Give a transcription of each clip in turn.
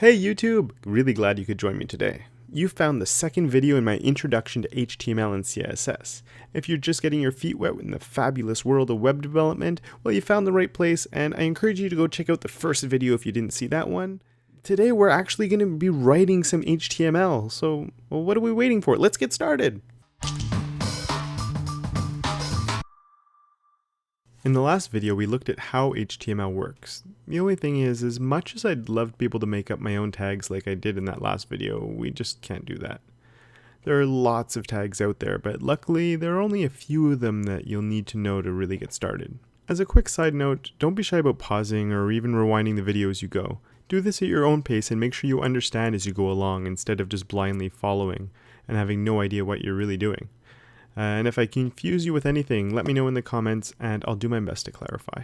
Hey YouTube! Really glad you could join me today. You found the second video in my introduction to HTML and CSS. If you're just getting your feet wet in the fabulous world of web development, well, you found the right place, and I encourage you to go check out the first video if you didn't see that one. Today we're actually going to be writing some HTML, so well, what are we waiting for? Let's get started! In the last video, we looked at how HTML works. The only thing is, as much as I'd love to be able to make up my own tags like I did in that last video, we just can't do that. There are lots of tags out there, but luckily there are only a few of them that you'll need to know to really get started. As a quick side note, don't be shy about pausing or even rewinding the video as you go. Do this at your own pace and make sure you understand as you go along instead of just blindly following and having no idea what you're really doing. And if I confuse you with anything, let me know in the comments and I'll do my best to clarify.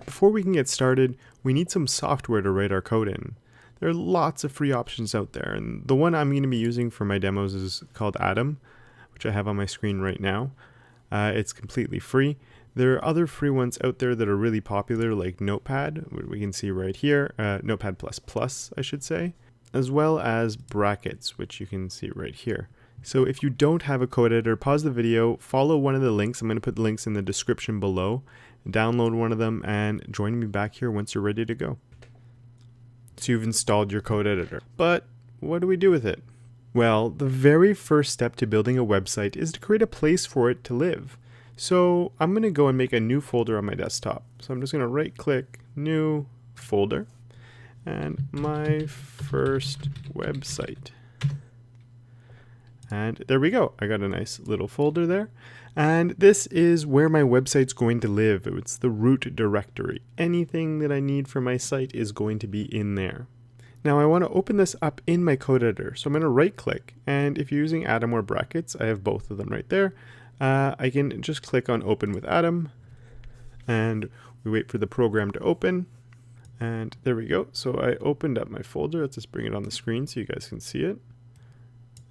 Before we can get started, we need some software to write our code in. There are lots of free options out there, and the one I'm going to be using for my demos is called Atom, which I have on my screen right now. It's completely free. There are other free ones out there that are really popular, like Notepad, which we can see right here, Notepad++, I should say, as well as Brackets, which you can see right here. So if you don't have a code editor, pause the video, follow one of the links. I'm going to put the links in the description below. Download one of them and join me back here once you're ready to go. So you've installed your code editor. But what do we do with it? Well, the very first step to building a website is to create a place for it to live. So I'm going to go and make a new folder on my desktop. So I'm just going to right click, new folder, and my first website. And there we go. I got a nice little folder there. And this is where my website's going to live. It's the root directory. Anything that I need for my site is going to be in there. Now I want to open this up in my code editor. So I'm going to right click. And if you're using Atom or Brackets, I have both of them right there. I can just click on Open with Atom. And we wait for the program to open. And there we go. So I opened up my folder. Let's just bring it on the screen so you guys can see it.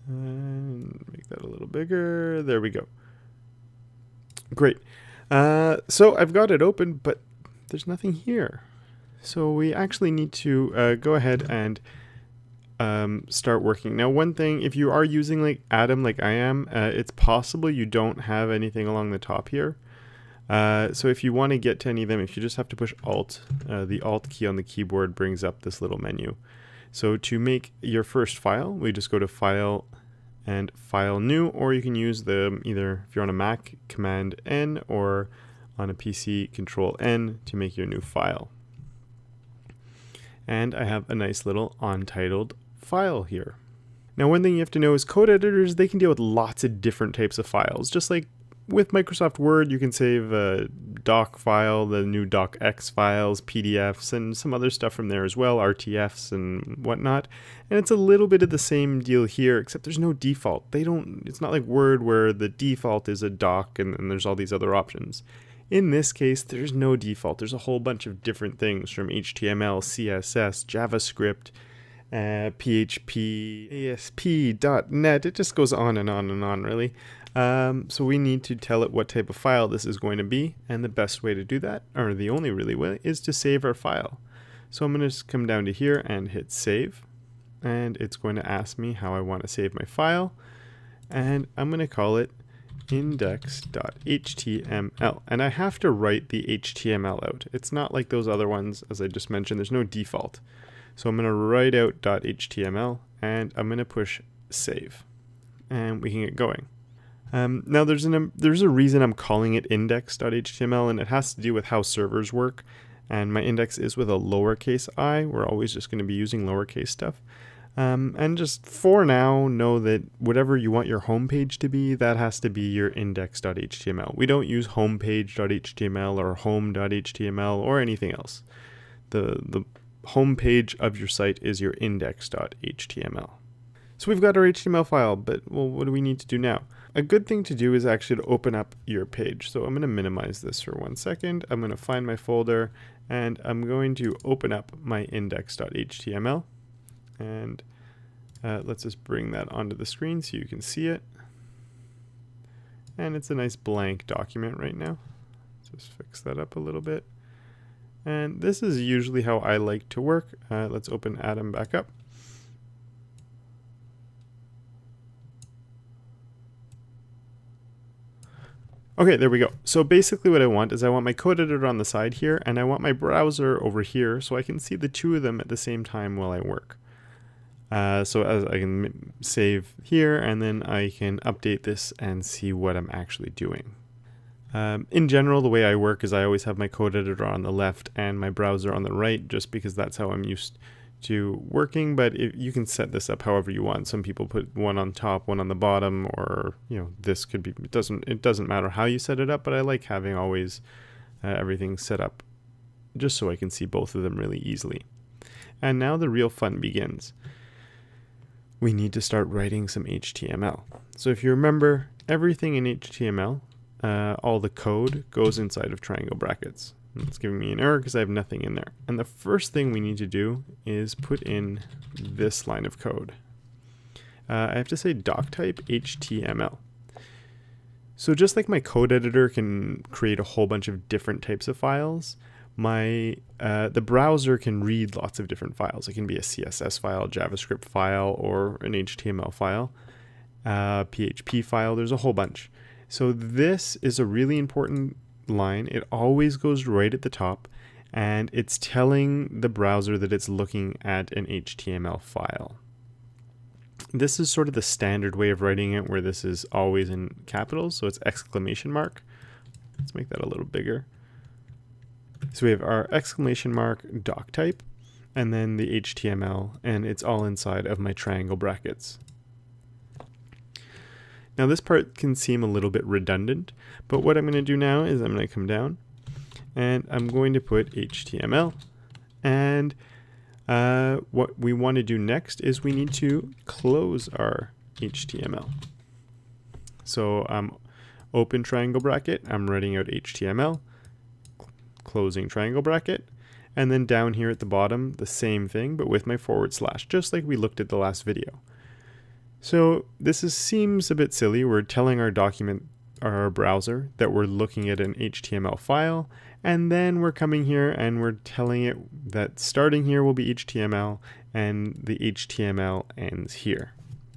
And make that a little bigger. There we go. Great. So I've got it open, but there's nothing here. So we actually need to go ahead and start working. Now, one thing, if you are using like Atom like I am, it's possible you don't have anything along the top here. So if you want to get to any of them, if you just have to push Alt, the Alt key on the keyboard brings up this little menu. So to make your first file, we just go to File and File New, or you can use the either, if you're on a Mac, Command N, or on a PC, Control N to make your new file. And I have a nice little untitled file here. Now, one thing you have to know is code editors, they can deal with lots of different types of files, just like with Microsoft Word, you can save a doc file, the new docx files, PDFs, and some other stuff from there as well, RTFs and whatnot. And it's a little bit of the same deal here, except there's no default. It's not like Word where the default is a doc and there's all these other options. In this case, there's no default. There's a whole bunch of different things from HTML, CSS, JavaScript, PHP, ASP, .NET. It just goes on and on and on, really. So we need to tell it what type of file this is going to be, and the best way to do that, or the only really way, is to save our file. So I'm going to just come down to here and hit save, and it's going to ask me how I want to save my file, and I'm going to call it index.html, and I have to write the HTML out. It's not like those other ones, as I just mentioned, there's no default. So I'm going to write out .html, and I'm going to push save, and we can get going. Now there's a reason I'm calling it index.html, and it has to do with how servers work, and my index is with a lowercase I. We're always just going to be using lowercase stuff. And just for now, know that whatever you want your homepage to be, that has to be your index.html. We don't use homepage.html or home.html or anything else. The homepage of your site is your index.html. So we've got our HTML file, but well, what do we need to do now? A good thing to do is actually to open up your page. So I'm going to minimize this for 1 second. I'm going to find my folder, and I'm going to open up my index.html. And let's just bring that onto the screen so you can see it. And it's a nice blank document right now. Just fix that up a little bit. And this is usually how I like to work. Let's open Atom back up. Okay, there we go. So basically what I want is I want my code editor on the side here, and I want my browser over here so I can see the two of them at the same time while I work. So as I can save here, and then I can update this and see what I'm actually doing. In general, the way I work is I always have my code editor on the left and my browser on the right, just because that's how I'm used to working. But you can set this up however you want. Some people put one on top, one on the bottom, or this could be. It doesn't matter how you set it up, but I like having always everything set up just so I can see both of them really easily. And now the real fun begins. We need to start writing some HTML. So if you remember, everything in HTML, all the code goes inside of triangle brackets. And it's giving me an error because I have nothing in there. And the first thing we need to do is put in this line of code. I have to say doc type HTML. So just like my code editor can create a whole bunch of different types of files, the browser can read lots of different files. It can be a CSS file, JavaScript file, or an HTML file, PHP file. There's a whole bunch. So this is a really important line. It always goes right at the top, and it's telling the browser that it's looking at an HTML file. This is sort of the standard way of writing it, where this is always in capitals, so it's exclamation mark. Let's make that a little bigger. So we have our exclamation mark doc type, and then the HTML, and it's all inside of my triangle brackets. Now this part can seem a little bit redundant, but what I'm going to do now is I'm going to come down, and I'm going to put HTML, and what we want to do next is we need to close our HTML. So open triangle bracket, I'm writing out HTML, closing triangle bracket, and then down here at the bottom the same thing but with my /, just like we looked at the last video. So this seems a bit silly. We're telling our browser that we're looking at an HTML file, and then we're coming here and we're telling it that starting here will be HTML and the HTML ends here.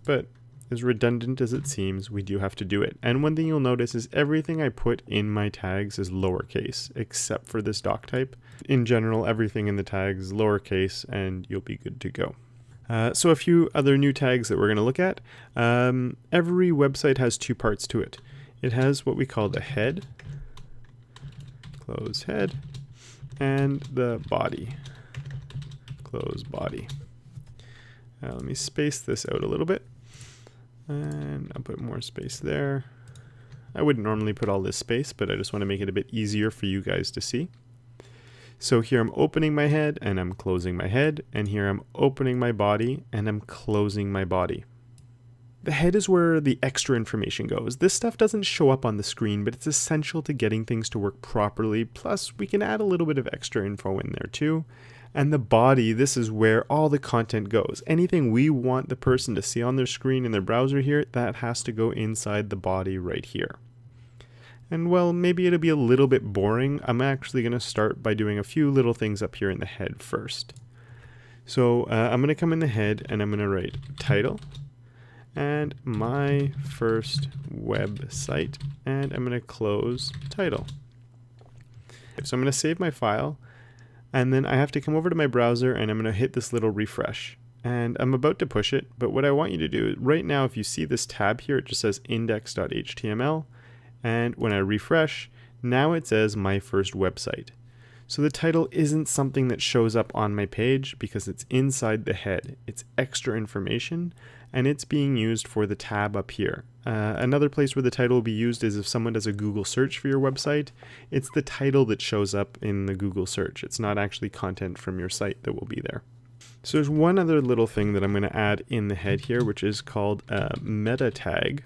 But as redundant as it seems, we do have to do it. And one thing you'll notice is everything I put in my tags is lowercase, except for this doc type. In general, everything in the tags is lowercase, and you'll be good to go. So a few other new tags that we're going to look at. Every website has two parts to it. It has what we call the head, close head, and the body, close body. Let me space this out a little bit. And I'll put more space there. I wouldn't normally put all this space, but I just want to make it a bit easier for you guys to see. So here I'm opening my head and I'm closing my head, and here I'm opening my body and I'm closing my body. The head is where the extra information goes. This stuff doesn't show up on the screen, but it's essential to getting things to work properly. Plus, we can add a little bit of extra info in there too. And the body, this is where all the content goes. Anything we want the person to see on their screen in their browser here, that has to go inside the body right here. And well, maybe it'll be a little bit boring. I'm actually going to start by doing a few little things up here in the head first. So I'm going to come in the head and I'm going to write title and my first website, and I'm going to close title. So I'm going to save my file. And then I have to come over to my browser and I'm going to hit this little refresh. And I'm about to push it, but what I want you to do, right now if you see this tab here, it just says index.html. And when I refresh, now it says my first website. So the title isn't something that shows up on my page because it's inside the head. It's extra information, and it's being used for the tab up here. Another place where the title will be used is if someone does a Google search for your website. It's the title that shows up in the Google search. It's not actually content from your site that will be there. So there's one other little thing that I'm going to add in the head here, which is called a meta tag.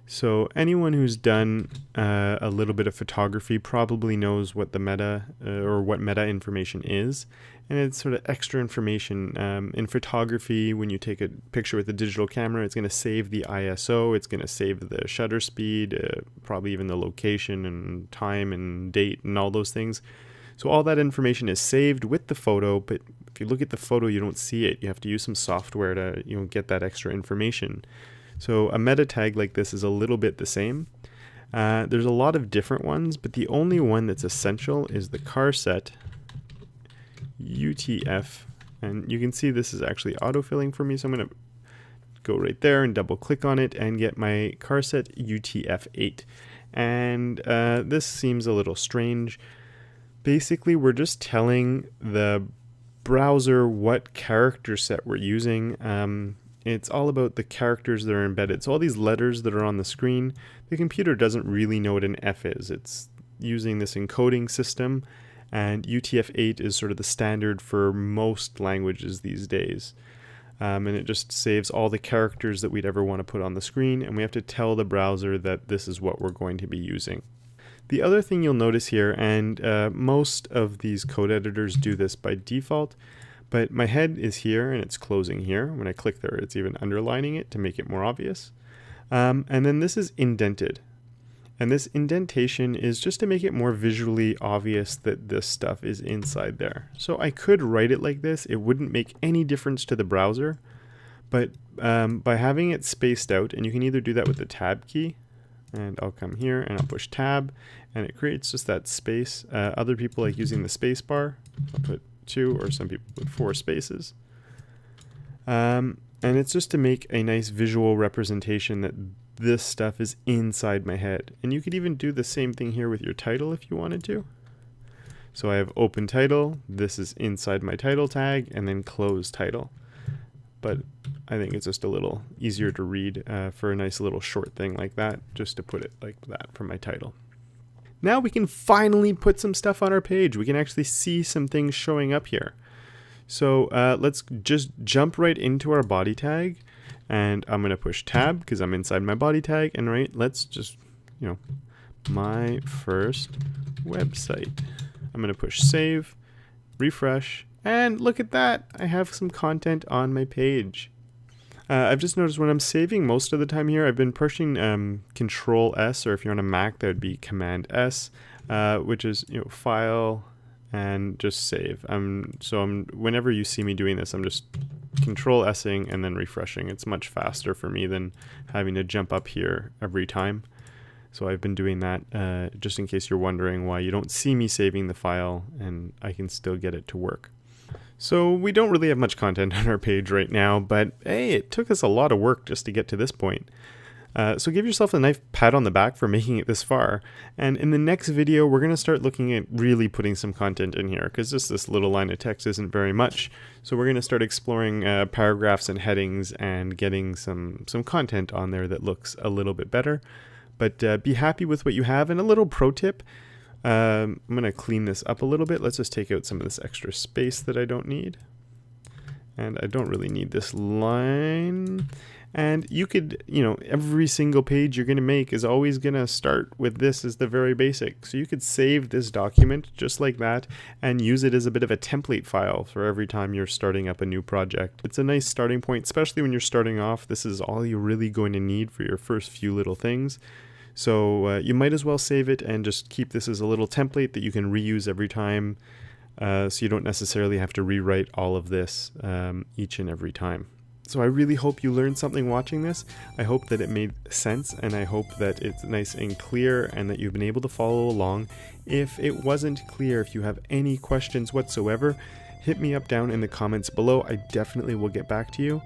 So anyone who's done a little bit of photography probably knows what the meta or what meta information is, and it's sort of extra information. In photography, when you take a picture with a digital camera, it's going to save the ISO, it's going to save the shutter speed, probably even the location and time and date and all those things. So all that information is saved with the photo, but if you look at the photo, you don't see it. You have to use some software to get that extra information. So a meta tag like this is a little bit the same. There's a lot of different ones, but the only one that's essential is the car set UTF. And you can see this is actually autofilling for me, so I'm going to go right there and double click on it and get my car set UTF-8. And this seems a little strange. Basically, we're just telling the browser what character set we're using. It's all about the characters that are embedded. So all these letters that are on the screen, the computer doesn't really know what an F is. It's using this encoding system, and UTF-8 is sort of the standard for most languages these days. And it just saves all the characters that we'd ever want to put on the screen, and we have to tell the browser that this is what we're going to be using. The other thing you'll notice here, and most of these code editors do this by default, but my head is here and it's closing here. When I click there, it's even underlining it to make it more obvious. And then this is indented. And this indentation is just to make it more visually obvious that this stuff is inside there. So I could write it like this. It wouldn't make any difference to the browser. But by having it spaced out, and you can either do that with the tab key, and I'll come here and I'll push tab, and it creates just that space. Other people like using the space bar. I'll put 2, or some people put 4 spaces. And it's just to make a nice visual representation that this stuff is inside my head. And you could even do the same thing here with your title if you wanted to. So I have open title, this is inside my title tag, and then close title. But I think it's just a little easier to read for a nice little short thing like that, just to put it like that for my title. Now we can finally put some stuff on our page. We can actually see some things showing up here. So let's just jump right into our body tag, and I'm going to push tab because I'm inside my body tag, and let's just, my first website. I'm going to push save, refresh, and look at that. I have some content on my page. I've just noticed when I'm saving most of the time here, I've been pushing Control S, or if you're on a Mac, that would be Command S, which is file and just save. Whenever you see me doing this, I'm just Control S-ing and then refreshing. It's much faster for me than having to jump up here every time. So I've been doing that just in case you're wondering why you don't see me saving the file and I can still get it to work. So we don't really have much content on our page right now, but hey, it took us a lot of work just to get to this point. So give yourself a nice pat on the back for making it this far. And in the next video, we're going to start looking at really putting some content in here, because just this little line of text isn't very much. So we're going to start exploring paragraphs and headings and getting some content on there that looks a little bit better. But be happy with what you have. And a little pro tip, I'm going to clean this up a little bit. Let's just take out some of this extra space that I don't need. And I don't really need this line. And you could, every single page you're going to make is always going to start with this as the very basic. So you could save this document just like that and use it as a bit of a template file for every time you're starting up a new project. It's a nice starting point, especially when you're starting off. This is all you're really going to need for your first few little things. So you might as well save it and just keep this as a little template that you can reuse every time, so you don't necessarily have to rewrite all of this each and every time. So I really hope you learned something watching this. I hope that it made sense, and I hope that it's nice and clear and that you've been able to follow along. If it wasn't clear, if you have any questions whatsoever, hit me up down in the comments below. I definitely will get back to you.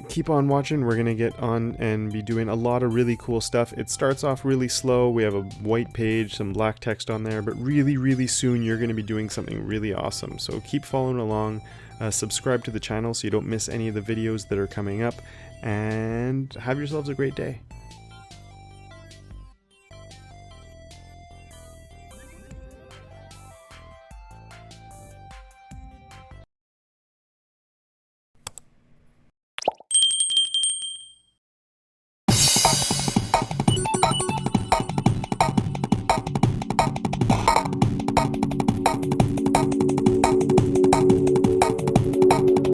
Keep on watching. We're going to get on and be doing a lot of really cool stuff. It starts off really slow. We have a white page, some black text on there, but really soon you're going to be doing something really awesome. So keep following along. Subscribe to the channel so you don't miss any of the videos that are coming up, and have yourselves a great day.